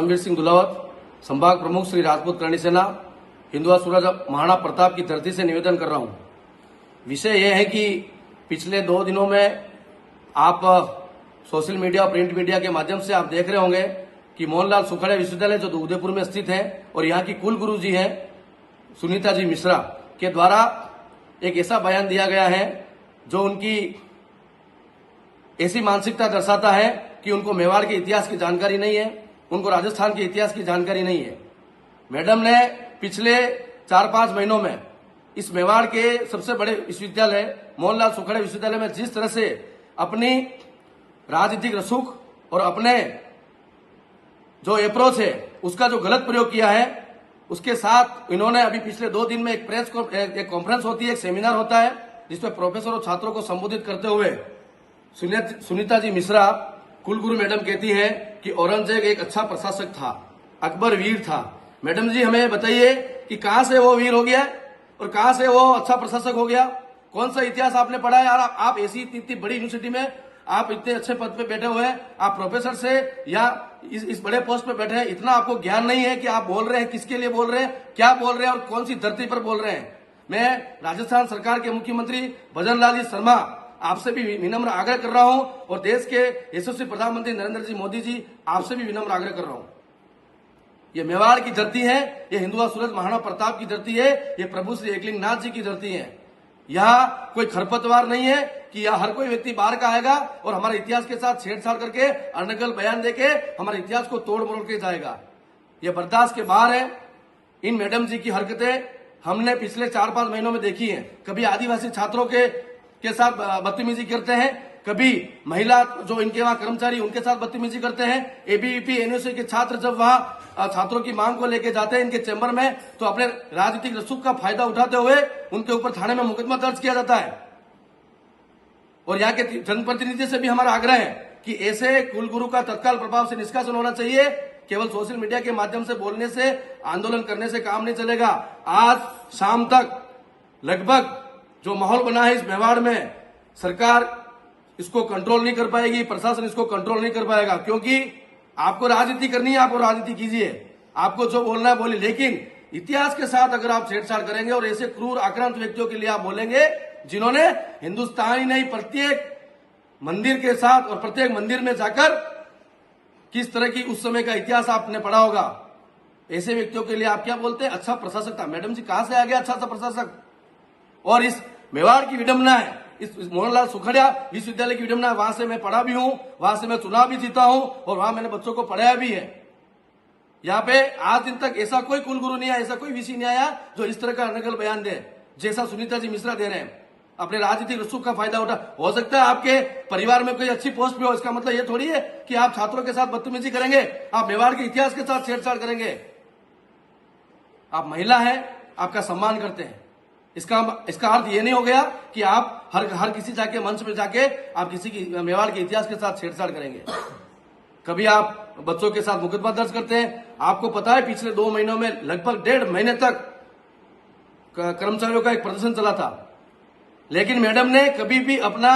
धर्मवीर सिंह दुलावत, संभाग प्रमुख श्री राजपूत करणी सेना, हिंदुआ सूरज महाराणा प्रताप की धरती से निवेदन कर रहा हूं। विषय यह है कि पिछले 2 दिनों में आप सोशल मीडिया और प्रिंट मीडिया के माध्यम से आप देख रहे होंगे कि मोहनलाल सुखाड़िया विश्वविद्यालय जो उदयपुर में स्थित है और यहाँ की कुल गुरु जी हैं सुनीता जी मिश्रा के द्वारा एक ऐसा बयान दिया गया है जो उनकी ऐसी मानसिकता दर्शाता है कि उनको मेवाड़ के इतिहास की जानकारी नहीं है, उनको राजस्थान के इतिहास की जानकारी नहीं है। मैडम ने पिछले 4-5 महीनों में इस मेवाड़ के सबसे बड़े विश्वविद्यालय मोहनलाल सुखाड़िया विश्वविद्यालय में जिस तरह से अपनी राजनीतिक रसूख और अपने जो अप्रोच है उसका जो गलत प्रयोग किया है, उसके साथ इन्होंने अभी पिछले 2 दिन में एक कॉन्फ्रेंस होती है, एक सेमिनार होता है जिसमें प्रोफेसर और छात्रों को संबोधित करते हुए सुनीता जी मिश्रा कुलगुरु मैडम कहती है कि औरंगजेब एक अच्छा प्रशासक था, अकबर वीर था। मैडम जी हमें बताइए कि कहां से वो वीर हो गया और कहां से वो अच्छा प्रशासक हो गया? कौन सा इतिहास आपने पढ़ा है यार? आप ऐसी इतनी बड़ी यूनिवर्सिटी में आप इतने अच्छे पद पे बैठे हुए हैं, आप प्रोफेसर से या इस बड़े पोस्ट पे बैठे हैं, इतना आपको ज्ञान नहीं है कि आप बोल रहे हैं, किसके लिए बोल रहे हैं, क्या बोल रहे हैं और कौन सी धरती पर बोल रहे हैं? मैं राजस्थान सरकार के मुख्यमंत्री भजनलाल जी शर्मा आपसे भी विनम्र आग्रह कर रहा हूं और देश के यशस्वी प्रधानमंत्री नरेंद्र जी मोदी जी आपसे भी विनम्र आग्रह कर रहा हूं। ये मेवाड़ की धरती है, ये हिंदुआ सूरज महाराणा प्रताप की धरती है, ये प्रभु श्री एकलिंग नाथ जी की धरती है। यहाँ कोई खरपतवार नहीं है कि यहाँ हर कोई व्यक्ति बाहर का आएगा और हमारे इतिहास के साथ छेड़छाड़ करके अनर्गल बयान देके हमारे इतिहास को तोड़ मरोड़ के जाएगा। ये बर्दाश्त के बाहर है। इन मैडम जी की हरकतें हमने पिछले 4-5 महीनों में देखी हैं। कभी आदिवासी छात्रों के साथ बदतमीजी करते हैं, कभी महिला जो इनके वहां कर्मचारी उनके साथ बदतमीजी करते हैं। एबीवीपी यूनिवर्सिटी के छात्र जब वहां छात्रों की मांग को लेकर जाते हैं इनके चैम्बर में तो अपने राजनीतिक रसूख का फायदा उठाते हुए उनके ऊपर थाने में मुकदमा दर्ज किया जाता है। और यहाँ के जनप्रतिनिधि से भी हमारा आग्रह है कि ऐसे कुलगुरु का तत्काल प्रभाव से निष्कासन होना चाहिए। केवल सोशल मीडिया के माध्यम से बोलने से, आंदोलन करने से काम नहीं चलेगा। आज शाम तक लगभग जो माहौल बना है इस मेवाड़ में, सरकार इसको कंट्रोल नहीं कर पाएगी, प्रशासन इसको कंट्रोल नहीं कर पाएगा। क्योंकि आपको राजनीति करनी है, आपको राजनीति कीजिए, आपको जो बोलना है बोलिए, लेकिन इतिहास के साथ अगर आप छेड़छाड़ करेंगे और ऐसे क्रूर आक्रांत व्यक्तियों के लिए आप बोलेंगे जिन्होंने हिंदुस्तान ही नहीं प्रत्येक मंदिर के साथ और प्रत्येक मंदिर में जाकर किस तरह की उस समय का इतिहास आपने पढ़ा होगा, ऐसे व्यक्तियों के लिए आप क्या बोलते हैं? अच्छा प्रशासक था। मैडम जी कहां से आ गया अच्छा सा प्रशासक? और इस मेवाड़ की विडंबना है, इस मोहनलाल सुखाड़िया विश्वविद्यालय की विडंबना, वहां से मैं पढ़ा भी हूं, वहां से मैं चुनाव भी जीता हूं और वहां मैंने बच्चों को पढ़ाया भी है। यहाँ पे आज दिन तक ऐसा कोई कुलगुरु नहीं आया, ऐसा कोई वीसी नहीं आया जो इस तरह का अनर्गल बयान दे जैसा सुनीता जी मिश्रा दे रहे हैं। अपने राजनीतिक रसूख का फायदा उठा। हो सकता है आपके परिवार में कोई अच्छी पोस्ट पे हो, इसका मतलब ये थोड़ी है कि आप छात्रों के साथ बदतमीजी करेंगे, आप मेवाड़ के इतिहास के साथ छेड़छाड़ करेंगे। आप महिला हैं, आपका सम्मान करते हैं, इसका अर्थ ये नहीं हो गया कि आप हर किसी जाके मंच में जाके आप किसी की मेवाड़ के इतिहास के साथ छेड़छाड़ करेंगे। कभी आप बच्चों के साथ मुकदमा दर्ज करते हैं। आपको पता है पिछले 2 महीनों में लगभग 1.5 महीने तक कर्मचारियों का एक प्रदर्शन चला था, लेकिन मैडम ने कभी भी अपना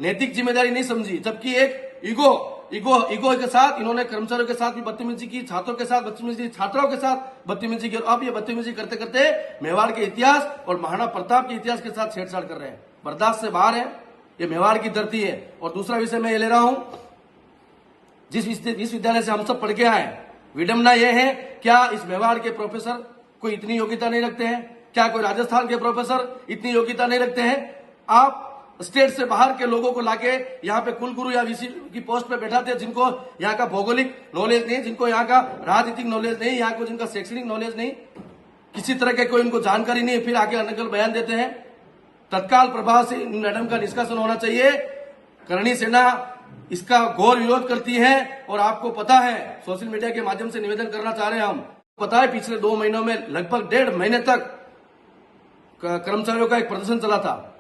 नैतिक जिम्मेदारी नहीं समझी, जबकि एक ईगो के साथ इन्होंने कर्मचारियों के साथ भी बदतमीजी की, छात्रों के साथ बदतमीजी, छात्राओं के साथ बदतमीजी की और अब ये बदतमीजी करते करते मेवाड़ के इतिहास और महाराणा प्रताप के इतिहास के साथ छेड़छाड़ कर रहे हैं। बर्दाश्त से बाहर है। ये मेवाड़ की धरती है। और दूसरा विषय मैं ये ले रहा हूं, जिस विश्वविद्यालय से हम सब पढ़ के आए, विडंबना यह है, क्या इस मेवाड़ के प्रोफेसर कोई इतनी योग्यता नहीं रखते हैं? क्या कोई राजस्थान के प्रोफेसर इतनी योग्यता नहीं रखते हैं? आप स्टेट से बाहर के लोगों को लाके यहाँ पे कुलगुरु या वीसी की पोस्ट पे बैठाते हैं, जिनको यहाँ का भौगोलिक नॉलेज नहीं, जिनको यहाँ का राजनीतिक नॉलेज नहीं, यहाँ को जिनका शैक्षणिक नॉलेज नहीं, किसी तरह के कोई इनको जानकारी नहीं है, फिर आके अनर्गल बयान देते हैं। तत्काल प्रभाव से मैडम का निष्कासन होना चाहिए। करणी सेना इसका घोर विरोध करती है और आपको पता है, सोशल मीडिया के माध्यम से निवेदन करना चाह रहे हैं हम, पता है पिछले 2 महीनों में लगभग 1.5 महीने तक कर्मचारियों का एक प्रदर्शन चला था,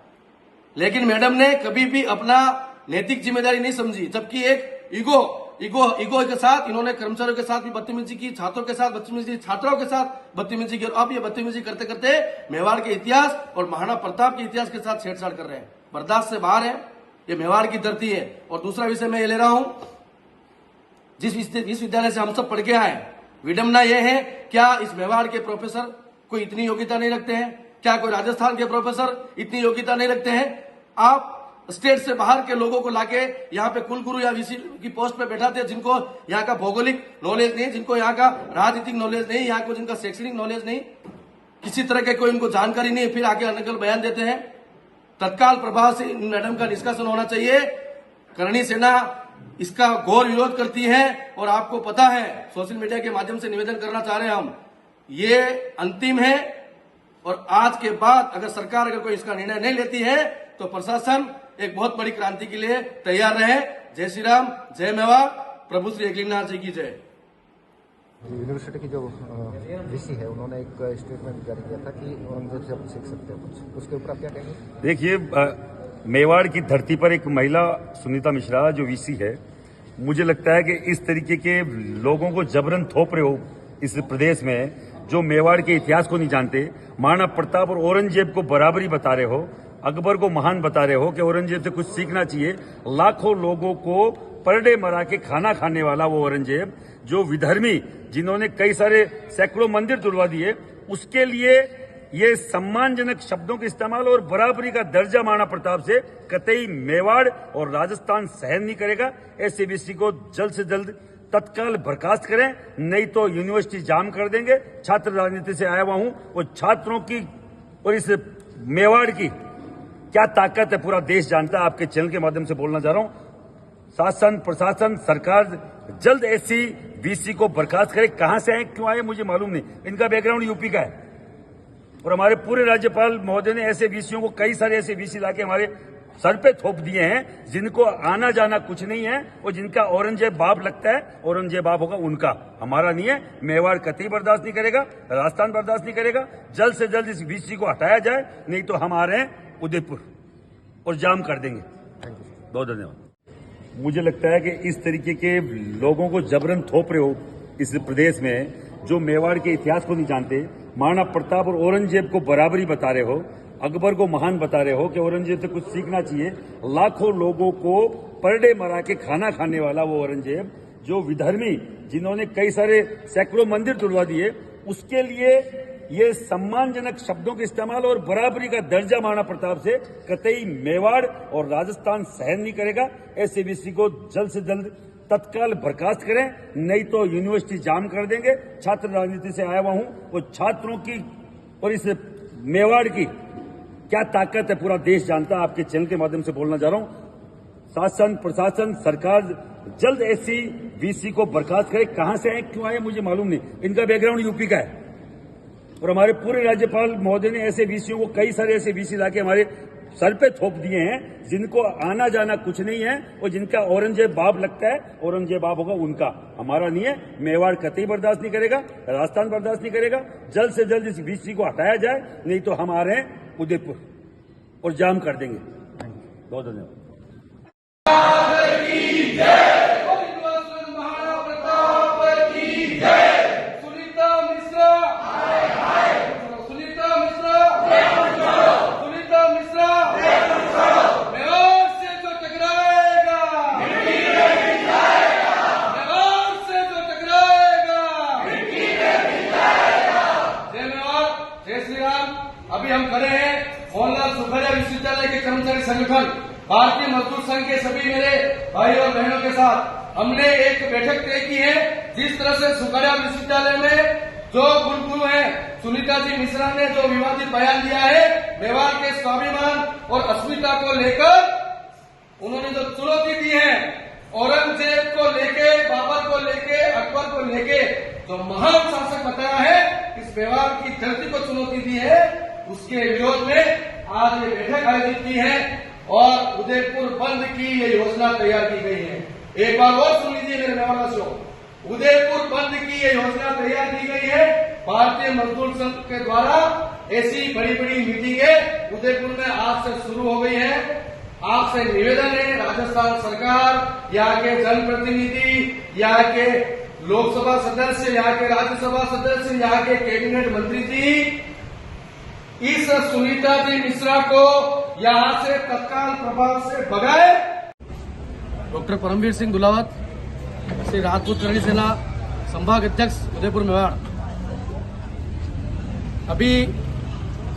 लेकिन मैडम ने कभी भी अपना नैतिक जिम्मेदारी नहीं समझी, जबकि एक ईगो के साथ इन्होंने कर्मचारियों के साथ भी बदतमीजी की, छात्रों के साथ बदतमीजी, छात्राओं के साथ बदतमीजी की और अब ये बदतमीजी करते करते मेवाड़ के इतिहास और महाराणा प्रताप के इतिहास के साथ छेड़छाड़ कर रहे हैं। बर्दाश्त से बाहर है। ये मेवाड़ की धरती है। और दूसरा विषय मैं ये ले रहा हूं, जिस विश्वविद्यालय से हम सब पढ़ के आए, विडम्बना यह है, क्या इस मेवाड़ के प्रोफेसर कोई इतनी योग्यता नहीं रखते हैं? क्या कोई राजस्थान के प्रोफेसर इतनी योग्यता नहीं रखते हैं? आप स्टेट से बाहर के लोगों को लाके यहाँ पे कुलगुरु या वीसी की पोस्ट पे बैठाते हैं, जिनको यहाँ का भौगोलिक नॉलेज नहीं, जिनको यहाँ का राजनीतिक नॉलेज नहीं, यहाँ को जिनका शैक्षणिक नॉलेज नहीं, किसी तरह के कोई इनको जानकारी नहीं है, फिर आके अनकल बयान देते हैं। तत्काल प्रभाव से इन मैडम का निष्कासन होना चाहिए। करणी सेना इसका घोर विरोध करती है और आपको पता है, सोशल मीडिया के माध्यम से निवेदन करना चाह रहे हैं हम, ये अंतिम है और आज के बाद अगर सरकार अगर कोई इसका निर्णय नहीं लेती है तो प्रशासन एक बहुत बड़ी क्रांति के लिए तैयार रहे। जय श्री राम, जय मेवाड़, प्रभु श्री एकलिंगनाथ जी की जय। यूनिवर्सिटी की जो वीसी है उन्होंने एक स्टेटमेंट जारी किया था कि औरंगजेब से आप सीख सकते हैं कुछ, उसके ऊपर आप क्या कहेंगे? देखिए, मेवाड़ की धरती पर एक महिला सुनीता मिश्रा जो वीसी है, मुझे लगता है कि इस तरीके के लोगों को जबरन थोप रहे हो इस प्रदेश में, जो मेवाड़ के इतिहास को नहीं जानते, महाराणा प्रताप और औरंगजेब को बराबरी बता रहे हो, अकबर को महान बता रहे हो कि औरंगजेब से कुछ सीखना चाहिए। लाखों लोगों को पर डे मरा के खाना खाने वाला वो औरंगजेब, जो विधर्मी, जिन्होंने कई सारे सैकड़ों मंदिर तुड़वा दिए, उसके लिए ये सम्मानजनक शब्दों के इस्तेमाल और बराबरी का दर्जा महाराणा प्रताप से कतई मेवाड़ और राजस्थान सहन नहीं करेगा। ऐसे वीसी को जल्द से जल्द तत्काल बर्खास्त करें, नहीं तो यूनिवर्सिटी जाम कर देंगे। छात्र राजनीति से आया हुआ हूं और छात्रों की और इस मेवाड़ की क्या ताकत है पूरा देश जानता है। आपके चैनल के माध्यम से बोलना चाह रहा हूं, शासन प्रशासन सरकार जल्द ऐसी वीसी को बर्खास्त करे। कहां से आए क्यों आए मुझे मालूम नहीं, इनका बैकग्राउंड यूपी का है और हमारे पूरे राज्यपाल महोदय ने ऐसे वीसियों को, कई सारे ऐसे वीसी लाके हमारे सर पे थोप दिए हैं, जिनको आना जाना कुछ नहीं है और जिनका औरंगजेब बाप लगता है। औरंगजेब बाप होगा उनका, हमारा नहीं है। मेवाड़ कतई बर्दाश्त नहीं करेगा, राजस्थान बर्दाश्त नहीं करेगा। जल्द से जल्द इस वीसी को हटाया जाए, नहीं तो हम आ रहे हैं उदयपुर और जाम कर देंगे। बहुत धन्यवाद। मुझे लगता है कि इस तरीके के लोगों को जबरन थोप रहे हो इस प्रदेश में, जो मेवाड़ के इतिहास को नहीं जानते, महाराणा प्रताप और औरंगजेब को बराबरी बता रहे हो, अकबर को महान बता रहे हो कि औरंगजेब से कुछ सीखना चाहिए। लाखों लोगों को पर डे मरा के खाना खाने वाला वो औरंगजेब, जो विधर्मी, जिन्होंने कई सारे सैकड़ों मंदिर तुड़वा दिए, उसके लिए ये सम्मानजनक शब्दों के इस्तेमाल और बराबरी का दर्जा महाराणा प्रताप से कतई मेवाड़ और राजस्थान सहन नहीं करेगा। ऐसे वीसी को जल्द से जल्द तत्काल बर्खास्त करें, नहीं तो यूनिवर्सिटी जाम कर देंगे। छात्र राजनीति से आया हुआ हूं और छात्रों की और इस मेवाड़ की क्या ताकत है पूरा देश जानता है। आपके चैनल के माध्यम से बोलना चाह रहा हूं, शासन प्रशासन सरकार जल्द ऐसी वीसी को बर्खास्त करे। कहां से आए क्यों आए मुझे मालूम नहीं, इनका बैकग्राउंड यूपी का है और हमारे पूरे राज्यपाल महोदय ने ऐसे वीसियों को, कई सारे ऐसे वीसी लाके हमारे सर पे थोप दिए हैं, जिनको आना जाना कुछ नहीं है और जिनका औरंगजेब बाप लगता है। औरंगजेब बाप होगा उनका, हमारा नहीं है। मेवाड़ कतई बर्दाश्त नहीं करेगा, राजस्थान बर्दाश्त नहीं करेगा। जल्द से जल्द इस वीसी को हटाया जाए, नहीं तो हम आ रहे हैं उदयपुर और जाम कर देंगे। बहुत धन्यवाद। अभी हम खड़े हैं मोहनलाल सुखाड़िया विश्वविद्यालय के कर्मचारी संगठन भारतीय मजदूर संघ के सभी मेरे भाई और बहनों के साथ हमने एक बैठक तय की है। जिस तरह से सुखाड़िया विश्वविद्यालय में जो कुलगुरु हैं सुनीता जी मिश्रा ने जो विवादित बयान दिया है, मेवाड़ के स्वाभिमान और अस्मिता को लेकर उन्होंने जो चुनौती दी है, औरंगजेब को लेके, बाबर को लेके, अकबर को लेके जो महान शासक बताया है, इस मेवाड़ की धरती को चुनौती दी है, उसके विरोध में आज ये बैठक आयोजित की है और उदयपुर बंद की ये योजना तैयार की गई है। एक बार और सुन लीजिए मेरे मेवाड़वासियों, उदयपुर बंद की ये योजना तैयार की गई है भारतीय मजदूर संघ के द्वारा। ऐसी बड़ी बड़ी मीटिंगें उदयपुर में आज से शुरू हो गई है। आपसे निवेदन है, राजस्थान सरकार, यहाँ के जनप्रतिनिधि, यहाँ के लोकसभा सदस्य, यहाँ के राज्यसभा सदस्य, यहाँ के कैबिनेट मंत्री जी, इस सुनीता जी मिश्रा को यहां से तत्काल प्रभाव से भगाए। डॉक्टर परमवीर सिंह दुलावत, श्री राजपूत करणी सेना संभाग अध्यक्ष उदयपुर मेवाड़। अभी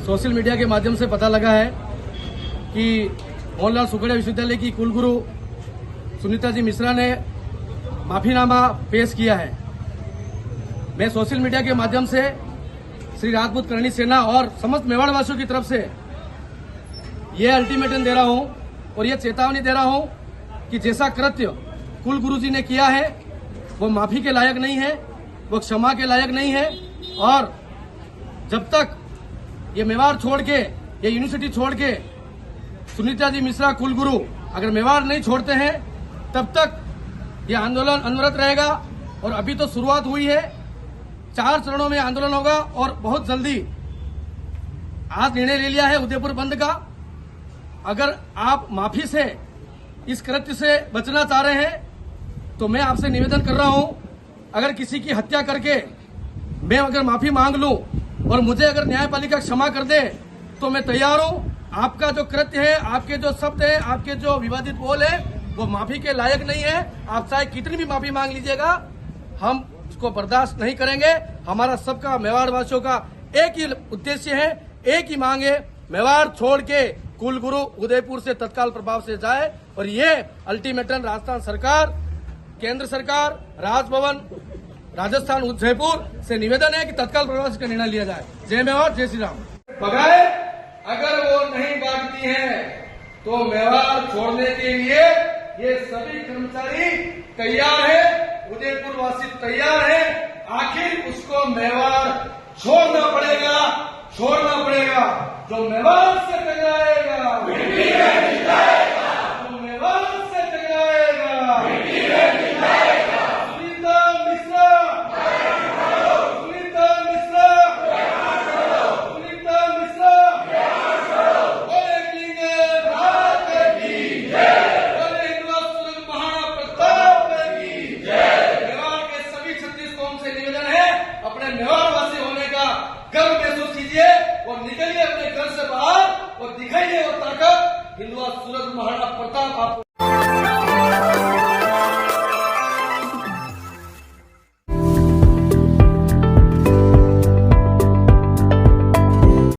सोशल मीडिया के माध्यम से पता लगा है कि मोहनलाल सुखड़िया विश्वविद्यालय की कुलगुरु सुनीता जी मिश्रा ने माफीनामा पेश किया है। मैं सोशल मीडिया के माध्यम से श्री राजपूत करणी सेना और समस्त मेवाड़ वासियों की तरफ से ये अल्टीमेटम दे रहा हूं और ये चेतावनी दे रहा हूं कि जैसा कृत्य कुलगुरु जी ने किया है वो माफी के लायक नहीं है, वो क्षमा के लायक नहीं है। और जब तक ये मेवाड़ छोड़ के, ये यूनिवर्सिटी छोड़ के सुनीता जी मिश्रा कुलगुरु अगर मेवाड़ नहीं छोड़ते हैं तब तक ये आंदोलन अनवरत रहेगा। और अभी तो शुरुआत हुई है, 4 चरणों में आंदोलन होगा और बहुत जल्दी आज निर्णय ले लिया है उदयपुर बंद का। अगर आप माफी से, इस कृत्य से बचना चाह रहे हैं तो मैं आपसे निवेदन कर रहा हूं, अगर किसी की हत्या करके मैं अगर माफी मांग लूं और मुझे अगर न्यायपालिका क्षमा कर दे तो मैं तैयार हूं। आपका जो कृत्य है, आपके जो शब्द है, आपके जो विवादित बोल है वो माफी के लायक नहीं है। आप चाहे कितनी भी माफी मांग लीजिएगा, हम उसको बर्दाश्त नहीं करेंगे। हमारा सबका मेवाड़ वासियों का एक ही उद्देश्य है, एक ही मांग है, मेवाड़ छोड़ के कुलगुरु उदयपुर से तत्काल प्रभाव से जाए। और ये अल्टीमेटम राजस्थान सरकार, केंद्र सरकार, राजभवन, राजस्थान उदयपुर से निवेदन है कि तत्काल प्रभाव से निर्णय लिया जाए। जय मेवाड़, जय श्री राम। बगाए अगर वो नहीं बांटती है तो मेवाड़ छोड़ने के लिए ये सभी कर्मचारी तैयार है, उदयपुर वासी तैयार है। आखिर उसको मेवाड़ छोड़ना पड़ेगा, छोड़ना पड़ेगा। जो मेवाड़ से टकराएगा जो मेवाड़ से टकराएगा सुनीता मिश्रा, सुनीता मिश्रा, सुनीता मिश्रा बोलेंगे रात की जय, बोले हिंदुआ सूरज महाप्रताप की जय। मेवाड़ के सभी 36 कौम से निवेदन है, अपने मेवाड़ वासी होने का गर्व महसूस कीजिए और निकलिए अपने घर से बाहर और दिखाइए वो ताकत। हिंदुआ सूरज महाराणा प्रताप आपको